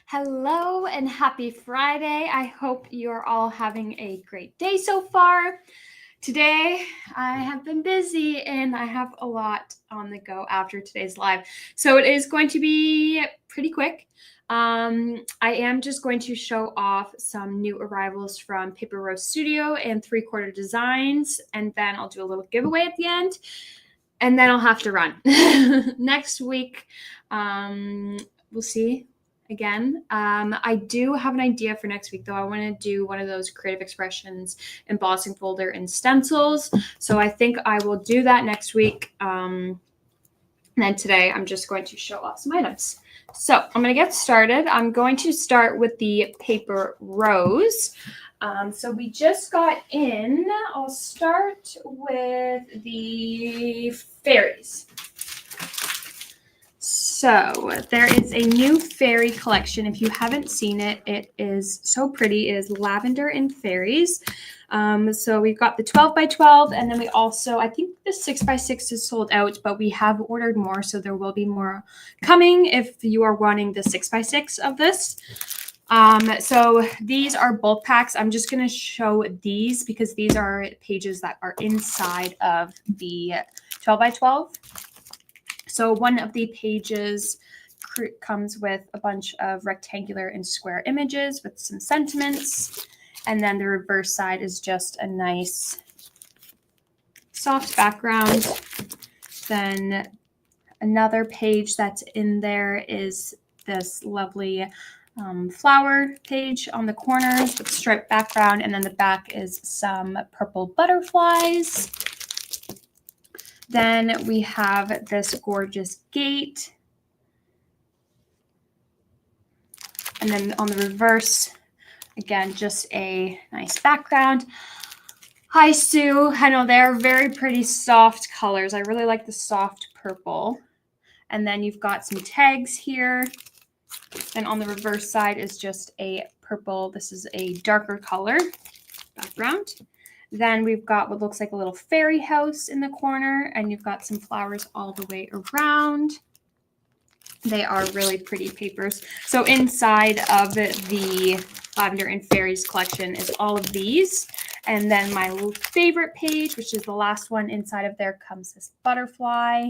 Hello and happy Friday. I hope you're all having a great day so far. Today, I have been busy and I have a lot on the go after today's live. So it is going to be pretty quick. I am just going to show off some new arrivals from Paper Rose Studio and 3/4 Designs, and then I'll do a little giveaway at the end, and then I'll have to run. Next week, we'll see again. I do have an idea for next week, though. I want to do one of those creative expressions embossing folder and stencils. So I think I will do that next week. And then today I'm just going to show off some items. So I'm going to get started. I'm going to start with the Paper Rose. So we just got in. I'll start with the fairies. So there is a new fairy collection. If you haven't seen it, it is so pretty. It is lavender and fairies. So we've got the 12 by 12, and then we also, I think the 6 by 6 is sold out, but we have ordered more, so there will be more coming if you are wanting the 6 by 6 of this. So these are bulk packs. I'm just going to show these because these are pages that are inside of the 12 by 12. So one of the pages comes with a bunch of rectangular and square images with some sentiments. And then the reverse side is just a nice soft background. Then another page that's in there is this lovely flower page on the corners with striped background. And then the back is some purple butterflies. Then we have this gorgeous gate. And then on the reverse, again, just a nice background. Hi, Sue. I know they're very pretty soft colors. I really like the soft purple. And then you've got some tags here. And on the reverse side is just a purple. This is a darker color background. Then we've got what looks like a little fairy house in the corner, and you've got some flowers all the way around. They are really pretty papers. So inside of the Lavender and Fairies collection is all of these. And then my favorite page, which is the last one inside of there, comes this butterfly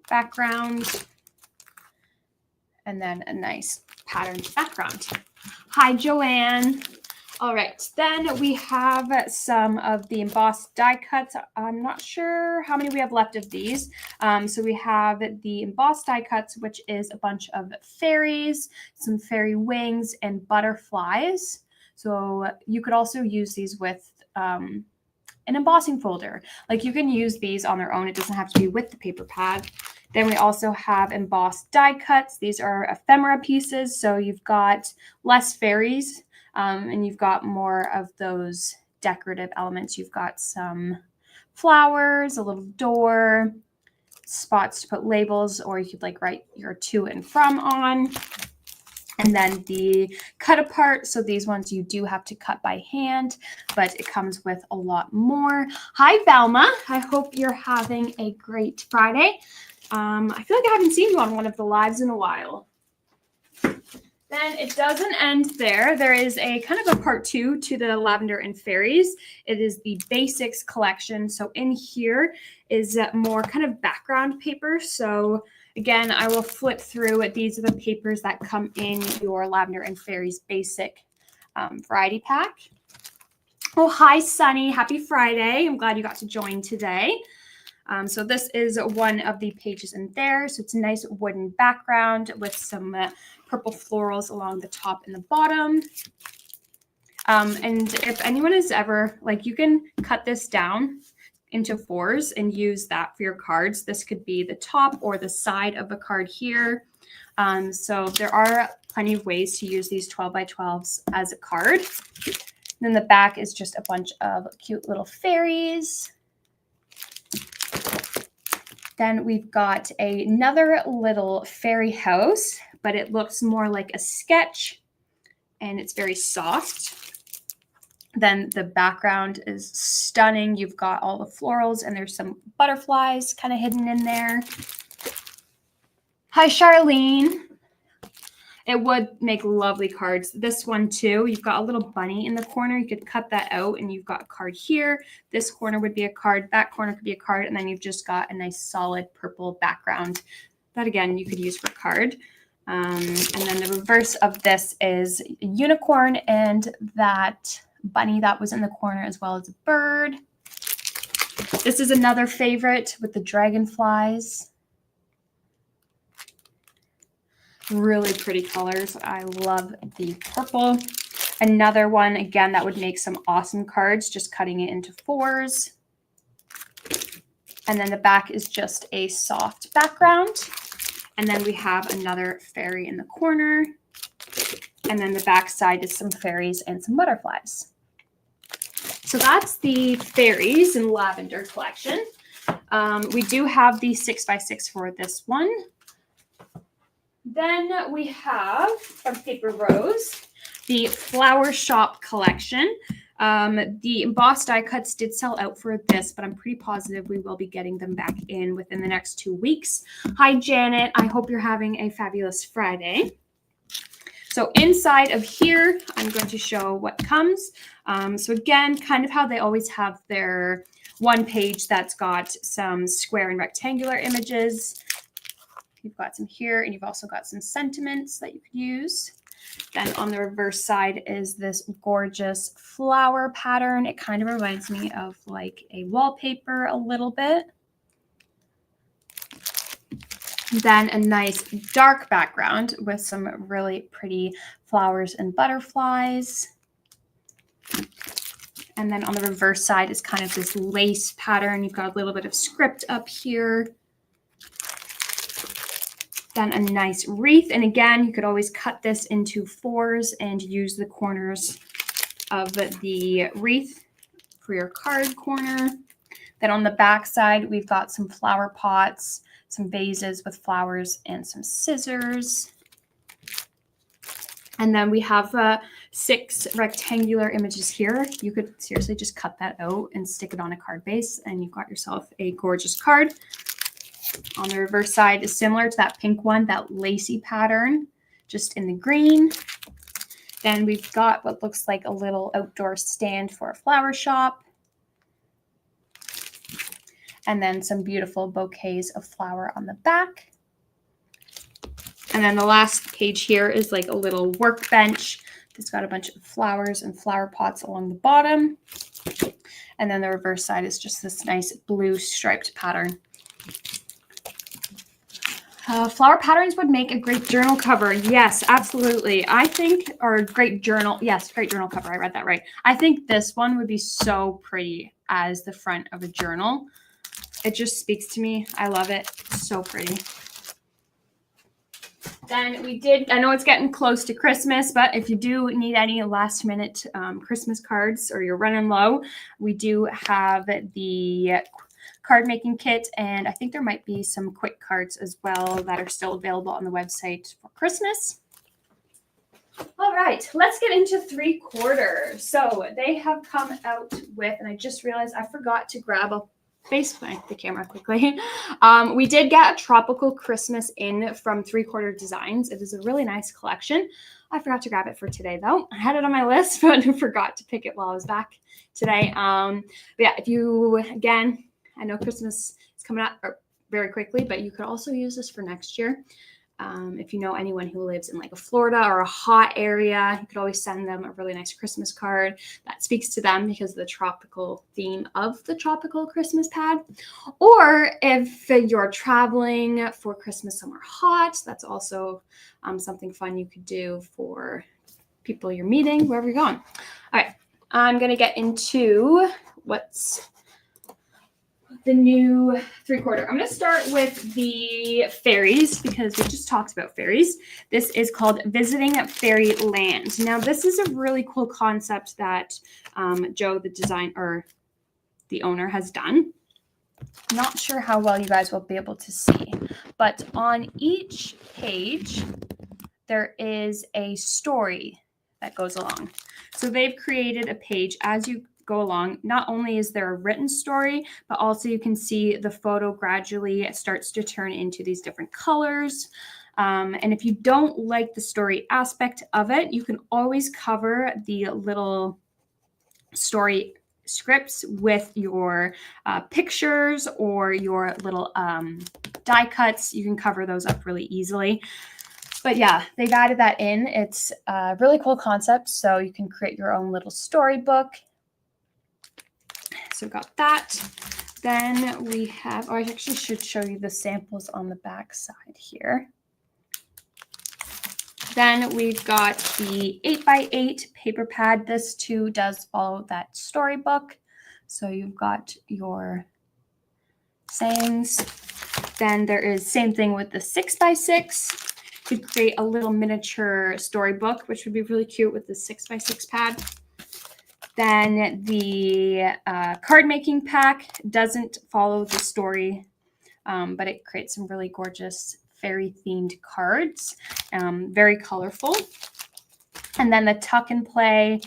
background. And then a nice patterned background. Hi, Joanne. All right, then we have some of the embossed die cuts. I'm not sure how many we have left of these. So we have the embossed die cuts, which is a bunch of fairies, some fairy wings, and butterflies. So you could also use these with an embossing folder. Like you can use these on their own. It doesn't have to be with the paper pad. Then we also have embossed die cuts. These are ephemera pieces. So you've got less fairies. And you've got more of those decorative elements. You've got some flowers, a little door, spots to put labels, or you could like write your to and from on. And then the cut apart. So these ones you do have to cut by hand, but it comes with a lot more. Hi, Velma. I hope you're having a great Friday. I feel like I haven't seen you on one of the lives in a while. Then it doesn't end there. There is a kind of a part 2 to the Lavender and Fairies. It is the basics collection. So in here is more kind of background paper. So again, I will flip through. These are the papers that come in your Lavender and Fairies basic variety pack. Oh, hi, Sunny. Happy Friday. I'm glad you got to join today. So this is one of the pages in there. So it's a nice wooden background with some purple florals along the top and the bottom. And if anyone has ever, like, you can cut this down into 4s and use that for your cards. This could be the top or the side of a card here. So there are plenty of ways to use these 12 by 12s as a card. And then the back is just a bunch of cute little fairies. Then we've got another little fairy house, but it looks more like a sketch and it's very soft. Then the background is stunning. You've got all the florals and there's some butterflies kind of hidden in there. Hi, Charlene. It would make lovely cards. This one too, you've got a little bunny in the corner. You could cut that out and you've got a card here. This corner would be a card. That corner could be a card. And then you've just got a nice solid purple background that again, you could use for a card. And then the reverse of this is a unicorn and that bunny that was in the corner as well as a bird. This is another favorite with the dragonflies. Really pretty colors. I love the purple. Another one, again, that would make some awesome cards, just cutting it into 4s. And then the back is just a soft background. And then we have another fairy in the corner. And then the back side is some fairies and some butterflies. So that's the fairies in lavender collection. We do have the 6x6 for this one. Then we have from Paper Rose, the Flower Shop collection. The embossed die cuts did sell out for this, but I'm pretty positive we will be getting them back in within the next 2 weeks. Hi, Janet. I hope you're having a fabulous Friday. So inside of here, I'm going to show what comes. So again, kind of how they always have their one page that's got some square and rectangular images. You've got some here, and you've also got some sentiments that you could use. Then on the reverse side is this gorgeous flower pattern. It kind of reminds me of like a wallpaper a little bit. Then a nice dark background with some really pretty flowers and butterflies. And then on the reverse side is kind of this lace pattern. You've got a little bit of script up here. Then a nice wreath. And again, you could always cut this into 4s and use the corners of the wreath for your card corner. Then on the back side, we've got some flower pots, some vases with flowers, and some scissors. And then we have 6 rectangular images here. You could seriously just cut that out and stick it on a card base, and you've got yourself a gorgeous card. On the reverse side is similar to that pink one, that lacy pattern, just in the green. Then we've got what looks like a little outdoor stand for a flower shop. And then some beautiful bouquets of flower on the back. And then the last page here is like a little workbench. It's got a bunch of flowers and flower pots along the bottom. And then the reverse side is just this nice blue striped pattern. Flower patterns would make a great journal cover. Yes, absolutely. I think, or great journal. Yes, great journal cover. I read that right. I think this one would be so pretty as the front of a journal. It just speaks to me. I love it. It's so pretty. Then we did, I know it's getting close to Christmas, but if you do need any last minute Christmas cards or you're running low, we do have the card making kit, and I think there might be some quick cards as well that are still available on the website for Christmas. All right, let's get into 3/4. So they have come out with, and I just realized I forgot to grab a face the camera quickly. We did get a tropical Christmas in from 3/4 Designs. It is a really nice collection. I forgot to grab it for today though. I had it on my list, but I forgot to pick it while I was back today. But yeah, if you, again, I know Christmas is coming up very quickly, but you could also use this for next year. If you know anyone who lives in like a Florida or a hot area, you could always send them a really nice Christmas card that speaks to them because of the tropical theme of the tropical Christmas pad. Or if you're traveling for Christmas somewhere hot, that's also something fun you could do for people you're meeting, wherever you're going. All right, I'm going to get into what's the new 3/4. I'm going to start with the fairies because we just talked about fairies. This is called Visiting Fairyland. Now, this is a really cool concept that Joe, the owner, has done. Not sure how well you guys will be able to see, but on each page, there is a story that goes along. So they've created a page as you go along. Not only is there a written story, but also you can see the photo gradually starts to turn into these different colors. And if you don't like the story aspect of it, you can always cover the little story scripts with your pictures or your little die cuts. You can cover those up really easily. But yeah, they've added that in. It's a really cool concept. So you can create your own little storybook. So we've got that. Then we have, I actually should show you the samples on the back side here. Then we've got the 8x8 paper pad. This too does follow that storybook. So you've got your sayings. Then there is same thing with the 6x6. You could create a little miniature storybook, which would be really cute with the 6x6 pad. Then the card making pack doesn't follow the story, but it creates some really gorgeous fairy themed cards, very colorful. And then the tuck and play,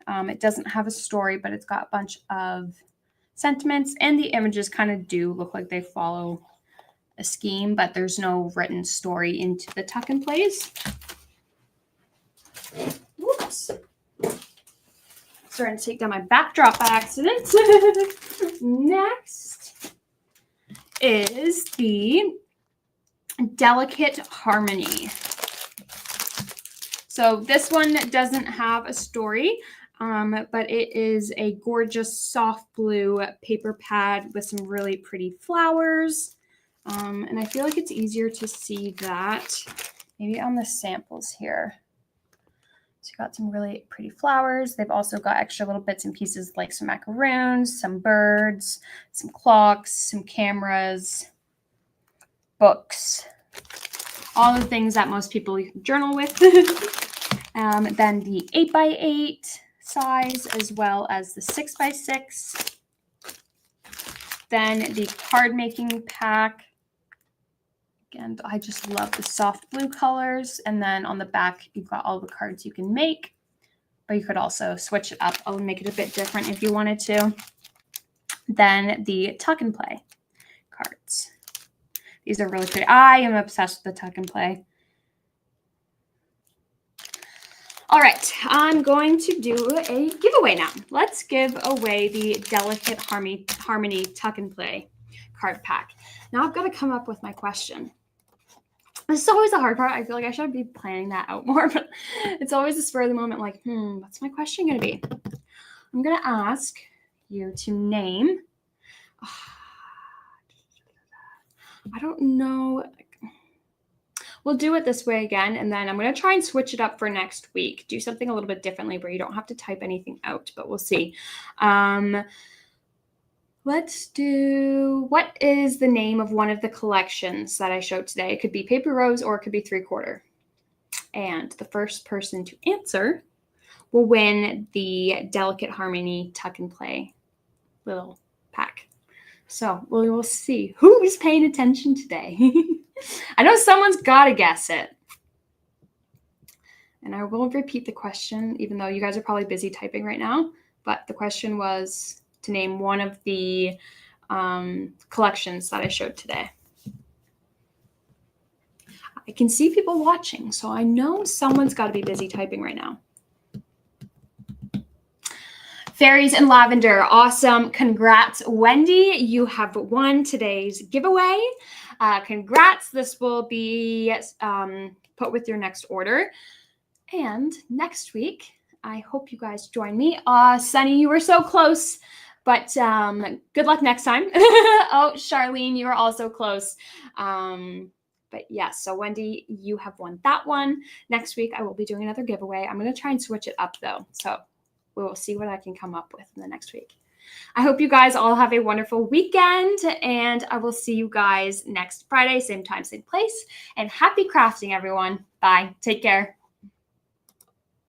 it doesn't have a story, but it's got a bunch of sentiments, and the images kind of do look like they follow a scheme, but there's no written story into the tuck and plays. Whoops. Starting to take down my backdrop by accident. Next is the Delicate Harmony. So this one doesn't have a story, but it is a gorgeous soft blue paper pad with some really pretty flowers. And I feel like it's easier to see that maybe on the samples here. So you got some really pretty flowers. They've also got extra little bits and pieces like some macaroons, some birds, some clocks, some cameras, books, all the things that most people journal with. Then the 8x8 size, as well as the 6x6. Then the card making pack. Again, I just love the soft blue colors. And then on the back, you've got all the cards you can make, but you could also switch it up. I'll make it a bit different if you wanted to. Then the tuck and play cards. These are really pretty. I am obsessed with the tuck and play. All right, I'm going to do a giveaway now. Let's give away the Delicate Harmony Tuck and Play card pack. Now I've got to come up with my question. This is always the hard part. I feel like I should be planning that out more, but it's always the spur of the moment, like, what's my question going to be? I'm going to ask you to name, I don't know. We'll do it this way again, and then I'm going to try and switch it up for next week. Do something a little bit differently where you don't have to type anything out, but we'll see. Let's do, what is the name of one of the collections that I showed today? It could be Paper Rose or it could be 3/4. And the first person to answer will win the Delicate Harmony Tuck and Play little pack. So we will see who's paying attention today. I know someone's got to guess it. And I will repeat the question, even though you guys are probably busy typing right now. But the question was to name one of the collections that I showed today. I can see people watching, so I know someone's got to be busy typing right now. Fairies and Lavender. Awesome. Congrats, Wendy. You have won today's giveaway. Congrats. This will be put with your next order. And next week, I hope you guys join me. Sunny, you were so close, but good luck next time. Oh, Charlene, you were also close. But yes, so Wendy, you have won that one. Next week, I will be doing another giveaway. I'm going to try and switch it up, though. So we will see what I can come up with in the next week. I hope you guys all have a wonderful weekend, and I will see you guys next Friday, same time, same place. And happy crafting, everyone. Bye. Take care.